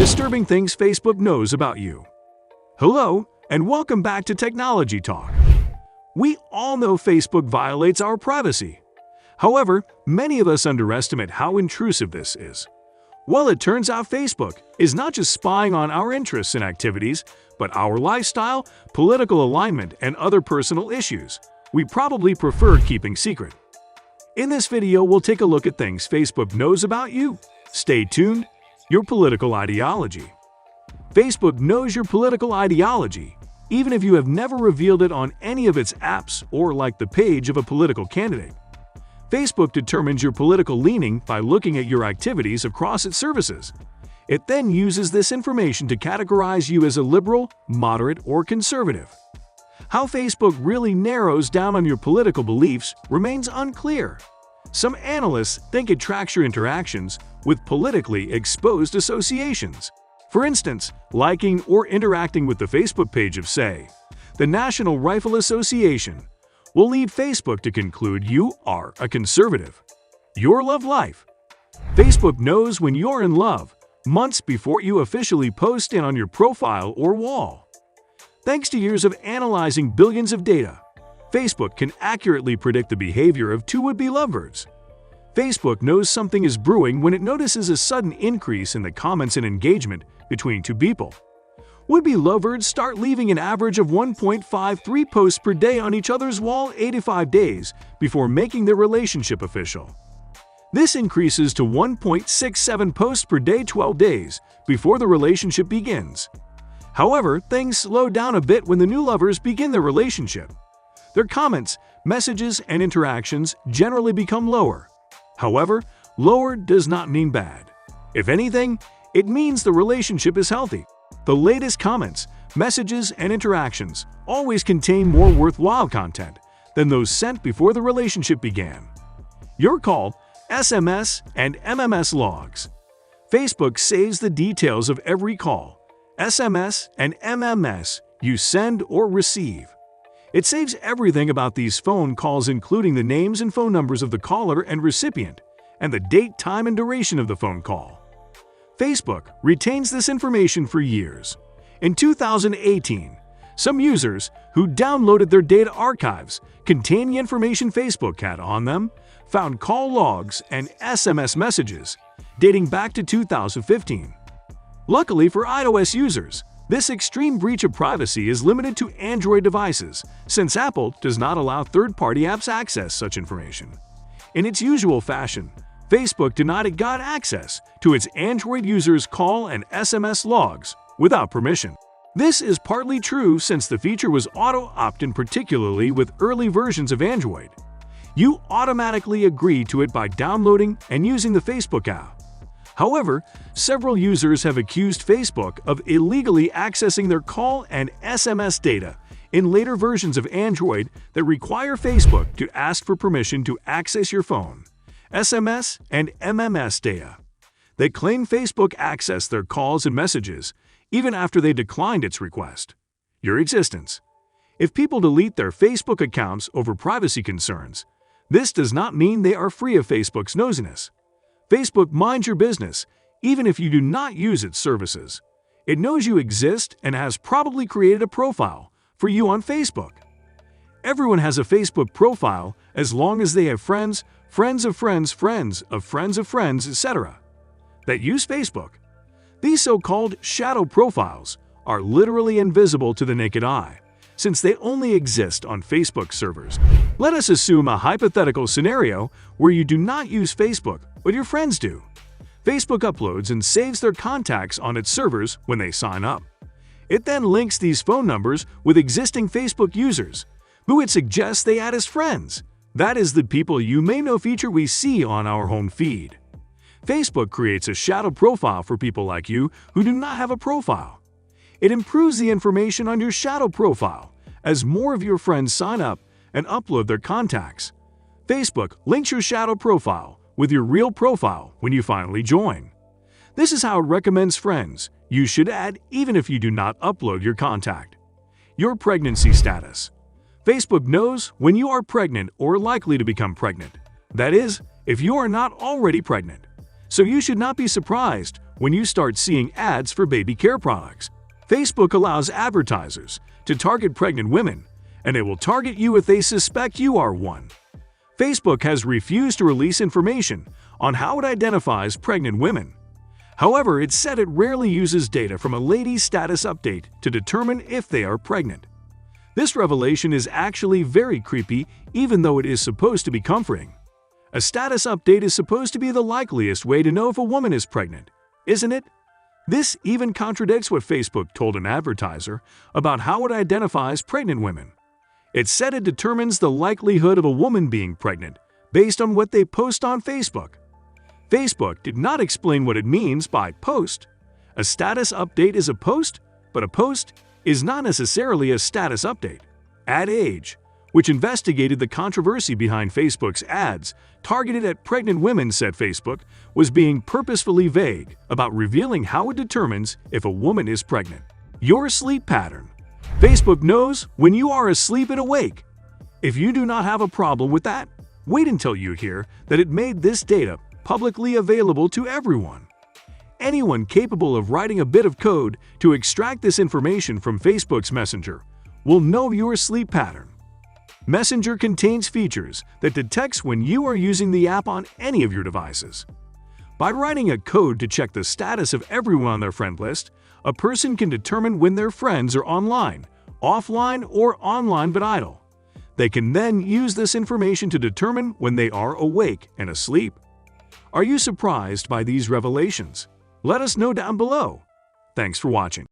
Disturbing things Facebook knows about you. Hello, and welcome back to Technology Talk. We all know Facebook violates our privacy. However, many of us underestimate how intrusive this is. Well, it turns out Facebook is not just spying on our interests and activities, but our lifestyle, political alignment, and other personal issues we probably prefer keeping secret. In this video, we'll take a look at things Facebook knows about you. Stay tuned. Your political ideology. Facebook knows your political ideology, even if you have never revealed it on any of its apps or liked the page of a political candidate. Facebook determines your political leaning by looking at your activities across its services. It then uses this information to categorize you as a liberal, moderate, or conservative. How Facebook really narrows down on your political beliefs remains unclear. Some analysts think it tracks your interactions with politically exposed associations. For instance, liking or interacting with the Facebook page of, say, the National Rifle Association will lead Facebook to conclude you are a conservative. Your love life. Facebook knows when you're in love months before you officially post it on your profile or wall. Thanks to years of analyzing billions of data, Facebook can accurately predict the behavior of two would-be lovebirds. Facebook knows something is brewing when it notices a sudden increase in the comments and engagement between two people. Would-be lovebirds start leaving an average of 1.53 posts per day on each other's wall 85 days before making their relationship official. This increases to 1.67 posts per day 12 days before the relationship begins. However, things slow down a bit when the new lovers begin their relationship. Their comments, messages, and interactions generally become lower. However, lower does not mean bad. If anything, it means the relationship is healthy. The latest comments, messages, and interactions always contain more worthwhile content than those sent before the relationship began. Your call, SMS, and MMS logs. Facebook saves the details of every call, SMS, and MMS you send or receive. It saves everything about these phone calls, including the names and phone numbers of the caller and recipient, and the date, time, and duration of the phone call. Facebook retains this information for years. In 2018, some users who downloaded their data archives containing the information Facebook had on them found call logs and SMS messages dating back to 2015. Luckily for iOS users, this extreme breach of privacy is limited to Android devices, since Apple does not allow third-party apps access such information. In its usual fashion, Facebook denied got access to its Android users' call and SMS logs without permission. This is partly true since the feature was auto-opt-in, particularly with early versions of Android. You automatically agree to it by downloading and using the Facebook app. However, several users have accused Facebook of illegally accessing their call and SMS data in later versions of Android that require Facebook to ask for permission to access your phone, SMS, and MMS data. They claim Facebook accessed their calls and messages even after they declined its request. Your existence. If people delete their Facebook accounts over privacy concerns, this does not mean they are free of Facebook's nosiness. Facebook minds your business, even if you do not use its services. It knows you exist and has probably created a profile for you on Facebook. Everyone has a Facebook profile as long as they have friends, friends of friends, friends of friends of friends, etc. that use Facebook. These so-called shadow profiles are literally invisible to the naked eye, since they only exist on Facebook servers. Let us assume a hypothetical scenario where you do not use Facebook, but your friends do. Facebook uploads and saves their contacts on its servers when they sign up. It then links these phone numbers with existing Facebook users, who it suggests they add as friends. That is the people you may know feature we see on our home feed. Facebook creates a shadow profile for people like you who do not have a profile. It improves the information on your shadow profile as more of your friends sign up and upload their contacts. Facebook links your shadow profile with your real profile when you finally join. This is how it recommends friends you should add even if you do not upload your contact. Your pregnancy status. Facebook knows when you are pregnant or likely to become pregnant. That is, if you are not already pregnant. So you should not be surprised when you start seeing ads for baby care products. Facebook allows advertisers to target pregnant women, and they will target you if they suspect you are one. Facebook has refused to release information on how it identifies pregnant women. However, it said it rarely uses data from a lady's status update to determine if they are pregnant. This revelation is actually very creepy, even though it is supposed to be comforting. A status update is supposed to be the likeliest way to know if a woman is pregnant, isn't it? This even contradicts what Facebook told an advertiser about how it identifies pregnant women. It said it determines the likelihood of a woman being pregnant based on what they post on Facebook. Facebook did not explain what it means by post. A status update is a post, but a post is not necessarily a status update. Ad Age, which investigated the controversy behind Facebook's ads targeted at pregnant women, said Facebook was being purposefully vague about revealing how it determines if a woman is pregnant. Your sleep pattern. Facebook knows when you are asleep and awake. If you do not have a problem with that, wait until you hear that it made this data publicly available to everyone. Anyone capable of writing a bit of code to extract this information from Facebook's Messenger will know your sleep pattern. Messenger contains features that detects when you are using the app on any of your devices. By writing a code to check the status of everyone on their friend list, a person can determine when their friends are online, offline, or online but idle. They can then use this information to determine when they are awake and asleep. Are you surprised by these revelations? Let us know down below. Thanks for watching.